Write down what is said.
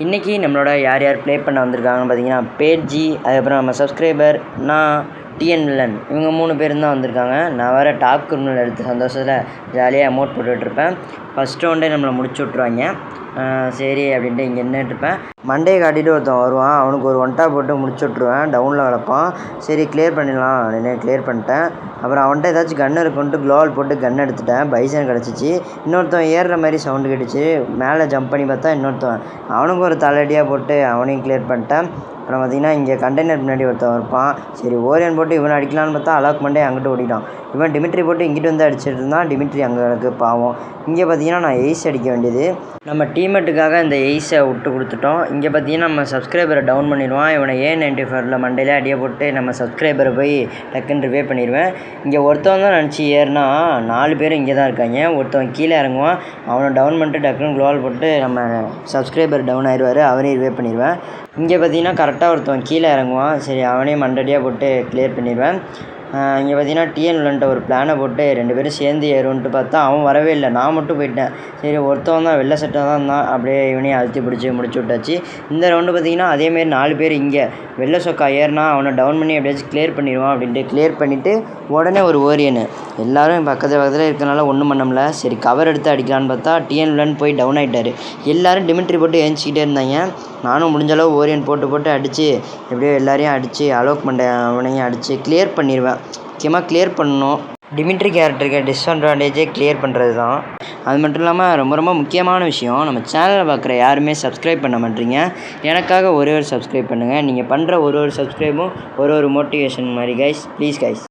இன்றைக்கி நம்மளோட யார் யார் ப்ளே பண்ண வந்திருக்காங்கன்னு பார்த்தீங்கன்னா பேட்ஜி, அதுக்கப்புறம் நம்ம சப்ஸ்கிரைபர், நான், டிஎன் வில்லன் இவங்க 3 பேரும் தான் வந்திருக்காங்க. நான் வேறு டாப் கிரிமினல் எடுத்த சந்தோஷத்தில் ஜாலியாக அமௌண்ட் போட்டுட்ருப்பேன். ஃபஸ்ட் ரவுண்டே நம்மளை முடிச்சு விட்ருவாங்க. சரி அப்படின்ட்டு இங்கே நின்றுட்டுருப்பேன். மண்டையை காட்டிட்டு ஒருத்தன் வருவான், அவனுக்கு ஒரு ஒன்ட்டா போட்டு முடிச்சு விட்ருவேன். டவுனில் வளர்ப்பான். சரி கிளியர் பண்ணிடலாம் அப்படின்னு கிளியர் பண்ணிட்டேன். அப்புறம் அவன்கிட்ட ஏதாச்சும் கன் இருக்குன்ட்டு க்ளோவால் போட்டு கன் எடுத்துட்டேன். பைசன் கிடச்சிச்சு. இன்னொருத்தன் ஏறுற மாதிரி சவுண்டு கேட்டுச்சு. மேலே ஜம்ப் பண்ணி பார்த்தா இன்னொருத்தன், அவனுக்கும் ஒரு தலையடியாக போட்டு அவனையும் கிளியர் பண்ணிட்டேன். அப்புறம் பார்த்திங்கன்னா இங்கே கண்டெய்னர் முன்னாடி ஒருத்தன் இருப்பான். சரி ஓரியன் போட்டு இவனை அடிக்கலான்னு பார்த்தா அலாக் மண்டே அங்கிட்டு ஓடிட்டான். இவன் டிமிட்ரி போட்டு இங்கிட்டு வந்து அடிச்சிட்டு இருந்தான். டிமிட்ரி அங்கே எனக்கு பாவம். இங்கே பார்த்தீங்கன்னா நான் எய்ஸ் அடிக்க வேண்டியது. நம்ம டீம்மேட்டுக்காக இந்த எய்ஸை விட்டு கொடுத்துட்டோம். இங்கே பார்த்தீங்கன்னா நம்ம சப்ஸ்கிரைபரை டவுன் பண்ணிடுவான். இவனை A94 மண்டையிலே அடியை போட்டு நம்ம சப்ஸ்கிரைபரை போய் டக்குன்னு ரிவே பண்ணிடுவேன். இங்கே ஒருத்தவன் தான் நினச்சி ஏறினா 4 பேர் இங்கே தான் இருக்காங்க. ஒருத்தவன் கீழே இறங்குவான். அவனை டவுன் பண்ணிட்டு டக்குன்னு க்ளோவால் போட்டு நம்ம சப்ஸ்கிரைபர் டவுன் ஆயிடுவார். அவனையும் ரிவே பண்ணிடுவேன். இங்கே பார்த்தீங்கன்னா கரெக்டாக ஒருத்தவன் கீழே இறங்குவான். சரி அவனையும் மண்டடியாக போட்டு கிளியர் பண்ணிடுவேன். இங்கே பார்த்தீங்கன்னா டிஎன் வில்லன்ட்ட ஒரு பிளானை போட்டு 2 பேரும் சேர்ந்து ஏறுன்ட்டு பார்த்தா அவன் வரவே இல்லை. நான் மட்டும் போயிட்டேன். சரி ஒருத்தவன் தான் வெள்ளை சட்டை தான் இருந்தான். அப்படியே இவனையும் அழுத்தி பிடிச்சி முடிச்சு விட்டாச்சு. இந்த ரவுண்டு பார்த்தீங்கன்னா அதேமாரி 4 பேர் இங்கே வெள்ளை சொக்கா ஏறினா அவனை டவுன் பண்ணி எப்படியாச்சும் கிளியர் பண்ணிடுவான் அப்படின்ட்டு கிளியர் பண்ணிவிட்டு உடனே ஒரு ஓரியனு எல்லோரும் பக்கத்தில் இருக்கனால ஒன்றும் பண்ண முடியல. சரி கவர் எடுத்து அடிக்கலான்னு பார்த்தா டிஎன் வில்லன் போய் டவுன் ஆகிட்டார். எல்லோரும் டிமிட்ரி போட்டு ஏஞ்சிக்கிட்டே இருந்தாங்க. நானும் முடிஞ்சளவு ஓரியன் போட்டு அடித்து எப்படியோ எல்லாரையும் அடித்து அலோக் பண்ண அவனையும் அடித்து கிளியர் பண்ணிடுவேன். முக்கியமாக கிளியர் பண்ணணும். டிமிட்ரி கேரக்டருக்கு டிஸ்அட்வான்டேஜே கிளியர் பண்ணுறது தான். அது மட்டும் இல்லாமல் ரொம்ப முக்கியமான விஷயம், நம்ம சேனலை பார்க்குற யாருமே சப்ஸ்கிரைப் பண்ண மாட்டீங்க. எனக்காக ஒரே ஒரு சப்ஸ்கிரைப் பண்ணுங்கள். நீங்கள் பண்ணுற ஒரு சப்ஸ்கிரைபும் ஒரு மோட்டிவேஷன் மாதிரி கைஸ். Please guys.